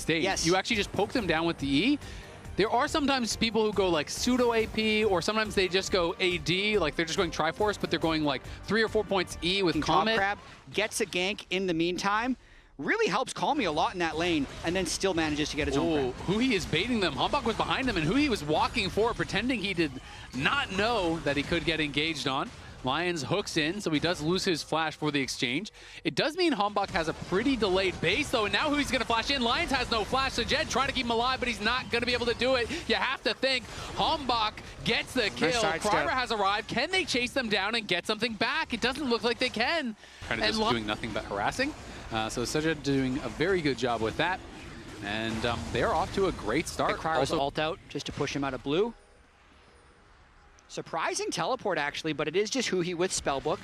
stage. Yes. You actually just poke them down with the E. There are sometimes people who go like pseudo AP, or sometimes they just go AD, like they're just going Triforce, but they're going like 3 or 4 points E with Comet. Crab gets a gank in the meantime. Really helps Calmy a lot in that lane, and then still manages to get his own crab. Huhi is baiting them. Humbug was behind him, and Huhi was walking forward, pretending he did not know that he could get engaged on. Lions hooks in, so he does lose his flash for the exchange. It does mean Humbug has a pretty delayed base, though, and now Hui's going to flash in. Lions has no flash, so Jed trying to keep him alive, but he's not going to be able to do it. You have to think Humbug gets the kill. Kraber has arrived. Can they chase them down and get something back? It doesn't look like they can. Kind of just doing nothing but harassing. So Sejed doing a very good job with that. And they're off to a great start. Also ult out just to push him out of blue. Surprising teleport, actually, but it is just Huhi with Spellbook.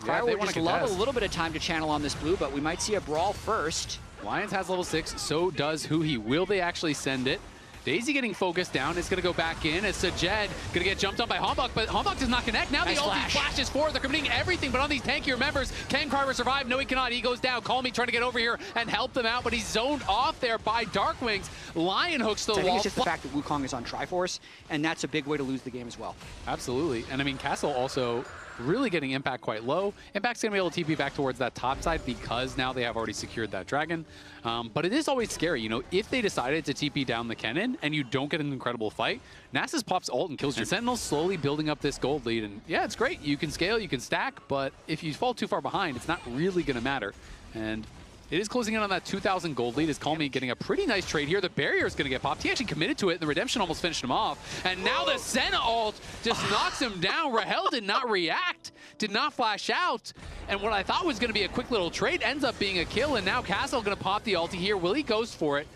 Yeah, would just love a little bit of time to channel on this blue, but we might see a brawl first. Lions has level 6, so does Huhi. Will they actually send it? Daisy getting focused down. It's going to go back in as Sejed going to get jumped on by Humbug, but Humbug does not connect. Now the ulti flashes forward. They're committing everything, but on these tankier members, can Kraber survive? No, he cannot. He goes down. Calmy trying to get over here and help them out, but he's zoned off there by Darkwings. Lion hooks the wall. I think it's just the fact that Wukong is on Triforce, and that's a big way to lose the game as well. Absolutely. And I mean, Castle also really getting Impact quite low. Impact's going to be able to TP back towards that top side because now they have already secured that dragon. But it is always scary, you know, if they decided to TP down the cannon and you don't get an incredible fight, Nasus pops ult and kills you. Sentinels slowly building up this gold lead, and yeah, it's great. You can scale, you can stack, but if you fall too far behind, it's not really going to matter. And it is closing in on that 2,000 gold lead. Is Calmy getting a pretty nice trade here. The barrier is going to get popped. He actually committed to it, and the Redemption almost finished him off. And now the Sen ult just knocks him down. Rahel did not react, did not flash out. And what I thought was going to be a quick little trade ends up being a kill. And now Castle going to pop the ulti here. Will he goes for it?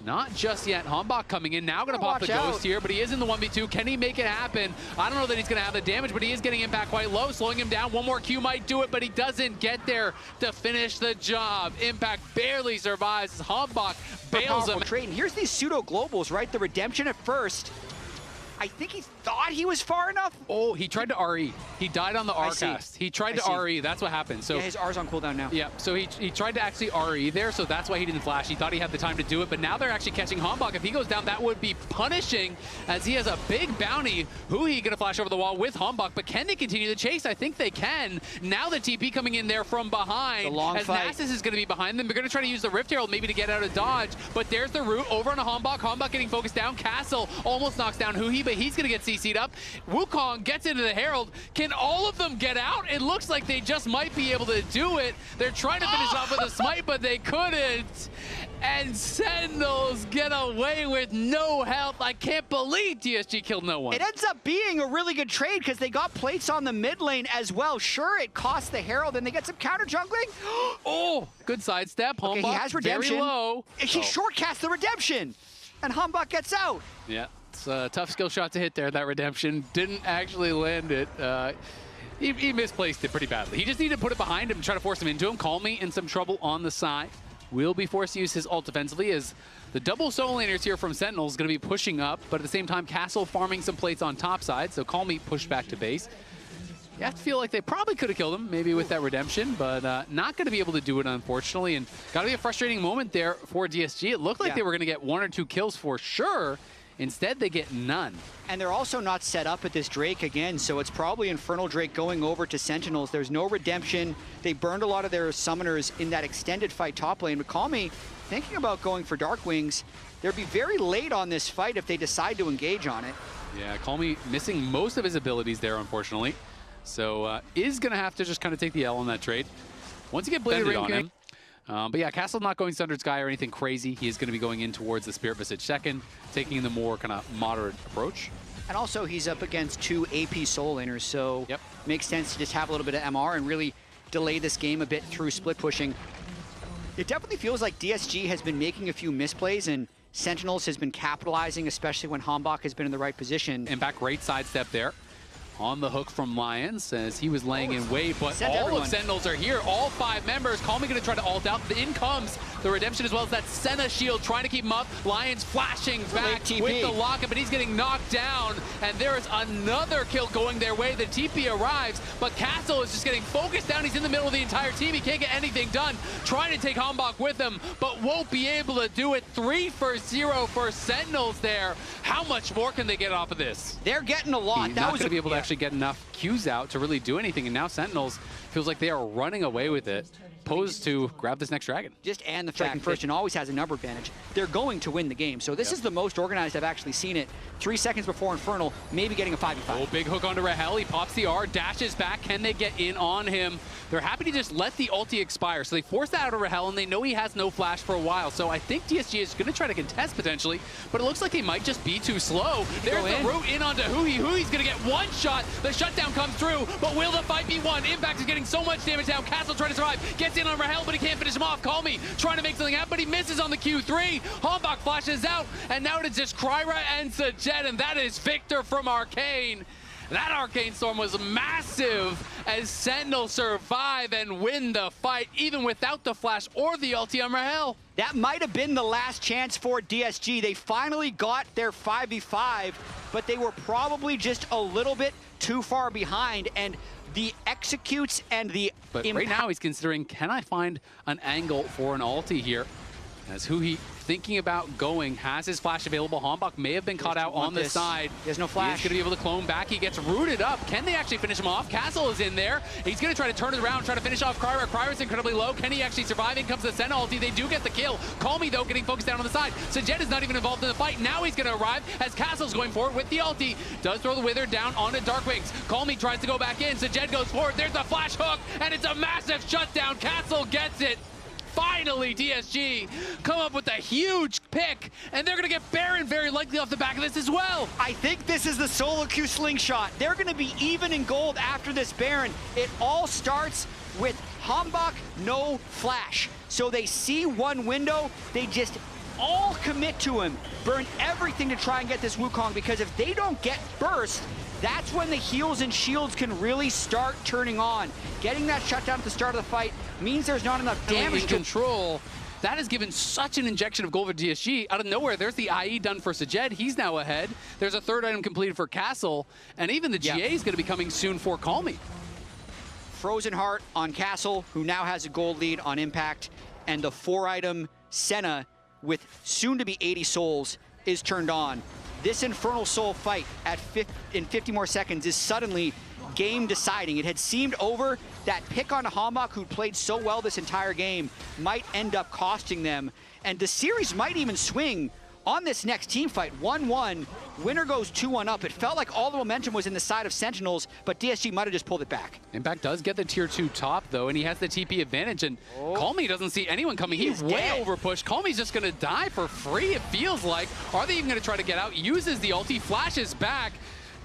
Not just yet. Humbug coming in now, going to pop the ghost here, but he is in the 1v2. Can he make it happen? I don't know that he's going to have the damage, but he is getting Impact quite low, slowing him down. One more Q might do it, but he doesn't get there to finish the job. Impact barely survives. Humbug bails him. Trade. And here's these pseudo globals, right? The Redemption at first. I think he thought he was far enough. Oh, he tried to RE. He died on the R cast. He tried to RE. That's what happened. So yeah, his R's on cooldown now. Yeah, so he tried to actually RE there, so that's why he didn't flash. He thought he had the time to do it, but now they're actually catching Humbug. If he goes down, that would be punishing, as he has a big bounty. Huhi gonna flash over the wall with Humbug, but can they continue the chase? I think they can. Now the TP coming in there from behind. The long as fight. Nasus is gonna be behind them. They're gonna try to use the Rift Herald maybe to get out of dodge, but there's the route over on Humbug. Humbug getting focused down. Castle almost knocks down Huhi, but he's gonna get CC'd up. Wukong gets into the Herald. Can all of them get out? It looks like they just might be able to do it. They're trying to finish off with a smite, but they couldn't. And Sentinels get away with no health. I can't believe DSG killed no one. It ends up being a really good trade because they got plates on the mid lane as well. Sure, it costs the Herald, and they get some counter jungling. Oh, good sidestep. Okay, Humbug, he has Redemption. very low. He shortcasts the Redemption, and Humbug gets out. Yeah. It's a tough skill shot to hit there, that Redemption. Didn't actually land it. He misplaced it pretty badly. He just needed to put it behind him and try to force him into him. Calmy in some trouble on the side. Will be forced to use his ult defensively as the double solo laners here from Sentinels going to be pushing up, but at the same time, Castle farming some plates on top side, so Calmy pushed back to base. You have to feel like they probably could have killed him, maybe with that Redemption, but not going to be able to do it, unfortunately. And got to be a frustrating moment there for DSG. It looked like they were going to get 1 or 2 kills for sure. Instead, they get none. And they're also not set up at this Drake again, so it's probably Infernal Drake going over to Sentinels. There's no Redemption. They burned a lot of their summoners in that extended fight top lane. But Calmy, thinking about going for Darkwings, they'd be very late on this fight if they decide to engage on it. Yeah, Calmy missing most of his abilities there, unfortunately. So is going to have to just kind of take the L on that trade. Once you get bladed on him. But yeah, Castle not going Sundered Sky or anything crazy. He is going to be going in towards the Spirit Visage second, taking the more kind of moderate approach. And also, he's up against 2 AP solo laners, so makes sense to just have a little bit of MR and really delay this game a bit through split pushing. It definitely feels like DSG has been making a few misplays, and Sentinels has been capitalizing, especially when Humbug has been in the right position. Impact, great sidestep there. On the hook from Lions as he was laying in wait, but all of Sentinels are here. All 5 members. Calmy going to try to ult out. In comes the redemption as well as that Senna shield trying to keep him up. Lions flashing back with the lockup, but he's getting knocked down. And there is another kill going their way. The TP arrives, but Castle is just getting focused down. He's in the middle of the entire team. He can't get anything done. Trying to take Hambach with him, but won't be able to do it. 3 for 0 for Sentinels there. How much more can they get off of this? They're getting a lot. He's not going to be able to actually get enough Qs out to really do anything, and now Sentinels feels like they are running away with it. Posed to grab this next dragon. Just and the fact first and always has a number advantage. They're going to win the game. So this is the most organized I've actually seen it. 3 seconds before Infernal, maybe getting a 5v5. Oh, big hook onto Rahel. He pops the R, dashes back. Can they get in on him? They're happy to just let the ulti expire. So they force that out of Rahel, and they know he has no flash for a while. So I think DSG is going to try to contest potentially, but it looks like they might just be too slow. There's the route in onto Huhi. Hui's going to get one shot. The shutdown comes through, but will the fight be won? Impact is getting so much damage down. Castle trying to survive. Gets in on Rahel, but he can't finish him off. Call me trying to make something happen, but he misses on the Q3. Hambach flashes out, and now it's just Kryra and Sajet, and that is Victor from Arcane. That Arcane Storm was massive as Sentinels survive and win the fight, even without the flash or the ulti on Rahel. That might have been the last chance for DSG. They finally got their 5v5, but they were probably just a little bit too far behind, and the executes and the But right now he's considering, can I find an angle for an ulti here? As Huhi thinking about going, has his flash available. Hambach may have been caught out on the side. There's no flash. He's going to be able to clone back. He gets rooted up. Can they actually finish him off? Castle is in there. He's going to try to turn it around, try to finish off Kryra. Kryra's incredibly low. Can he actually survive? In comes the Senna ulti. They do get the kill. Call me, though, getting focused down on the side. Sajet is not even involved in the fight. Now he's going to arrive as Castle's going forward with the ulti. Does throw the Wither down onto Darkwings. Call me tries to go back in. Sajet goes forward. There's the flash hook, and it's a massive shutdown. Castle gets it. Finally, DSG come up with a huge pick, and they're going to get Baron very likely off the back of this as well. I think this is the solo queue slingshot. They're going to be even in gold after this Baron. It all starts with Hambach, no flash. So they see one window, they just all commit to him, burn everything to try and get this Wukong, because if they don't get burst, that's when the heals and shields can really start turning on. Getting that shutdown at the start of the fight means there's not enough damage to control. That has given such an injection of gold for DSG. Out of nowhere, there's the IE done for Sajet. He's now ahead. There's a third item completed for Castle, and even the GA is going to be coming soon for Call Me. Frozen Heart on Castle, who now has a gold lead on Impact, and the 4-item Senna with soon-to-be 80 souls is turned on. This Infernal Soul fight in 50 more seconds is suddenly game deciding. It had seemed over. That pick on Hambach, who played so well this entire game, might end up costing them. And the series might even swing on this next team fight. 1-1, winner goes 2-1 up. It felt like all the momentum was in the side of Sentinels, but DSG might have just pulled it back. Impact does get the tier 2 top, though, and he has the TP advantage, and Call Me doesn't see anyone coming. He's way overpushed. Call Me's just going to die for free, it feels like. Are they even going to try to get out? Uses the ulti, flashes back.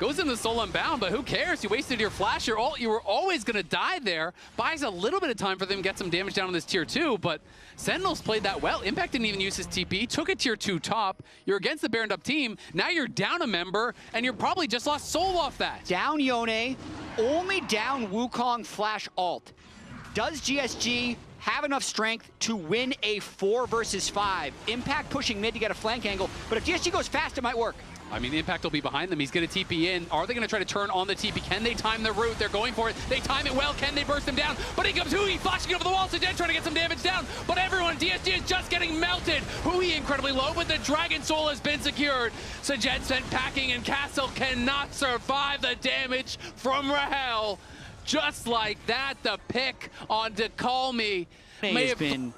Goes into Soul Unbound, but who cares? You wasted your flash. You were always going to die there. Buys a little bit of time for them to get some damage down on this tier 2, but Sentinels played that well. Impact didn't even use his TP. Took a tier 2 top. You're against the Baroned up team. Now you're down a member, and you're probably just lost Soul off that. Down Yone, only down Wukong flash alt. Does GSG have enough strength to win a 4 versus 5? Impact pushing mid to get a flank angle, but if GSG goes fast, it might work. I mean, Impact will be behind them. He's going to TP in. Are they going to try to turn on the TP? Can they time the route? They're going for it. They time it well. Can they burst him down? But here comes Huhi flashing over the wall. Sajet trying to get some damage down. But everyone, DSG is just getting melted. Huhi incredibly low, but the Dragon Soul has been secured. Sajet sent packing, and Castle cannot survive the damage from Rahel. Just like that, the pick on to Call Me may have been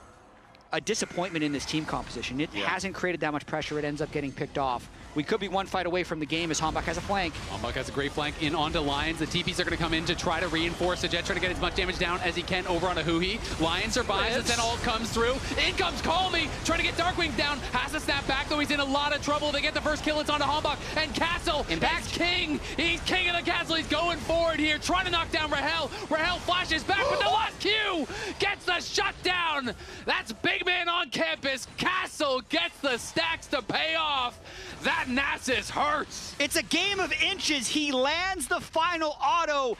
a disappointment in this team composition. It hasn't created that much pressure. It ends up getting picked off. We could be one fight away from the game as Hambach has a flank. Hambach has a great flank in onto Lions. The TPs are going to come in to try to reinforce. Sajet trying to get as much damage down as he can over on a Huhi. Lion survives, and then all comes through. In comes Call Me, trying to get Darkwings down. Has to snap back, though he's in a lot of trouble. They get the first kill. It's onto Hambach. And Castle is king. He's king of the castle. He's going forward here, trying to knock down Rahel. Rahel flashes back, but the last Q gets the shutdown. That's big man on campus. Castle gets the stacks to pay off. That Nasus hurts. It's a game of inches. He lands the final auto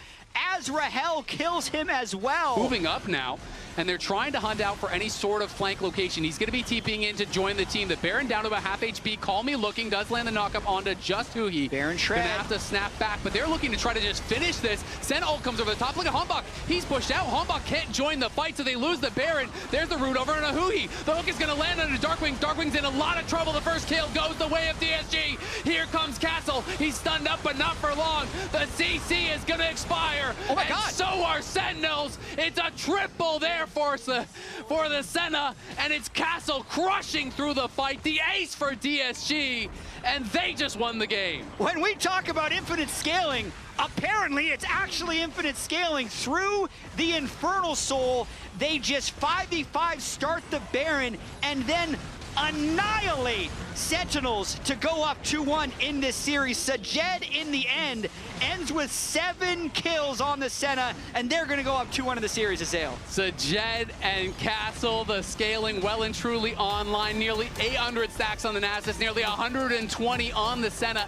as Rahel kills him as well. Moving up now, and they're trying to hunt out for any sort of flank location. He's going to be TPing in to join the team. The Baron down to about half HP. Call me looking, does land the knock-up onto just Huhi. Baron shred. Gonna have to snap back, but they're looking to try to just finish this. Sen ult comes over the top. Look at Hombok. He's pushed out. Hombok can't join the fight, so they lose the Baron. There's the root over on a Huhi. The hook is going to land on a Darkwing. Darkwing's in a lot of trouble. The first kill goes the way of DSG. Here comes Castle. He's stunned up, but not for long. The CC is going to expire. Oh my and God. so are Sentinels. It's a triple there for the Senna, and it's Castle crushing through the fight. The ace for DSG, and they just won the game. When we talk about infinite scaling, apparently it's actually infinite scaling through the Infernal Soul. They just 5v5 start the Baron and then annihilate Sentinels to go up 2-1 in this series. Sajed in the end ends with 7 kills on the Senna, and they're going to go up 2-1 in the series, Azael. Sajed and Castle, the scaling well and truly online. Nearly 800 stacks on the Nasus, nearly 120 on the Senna.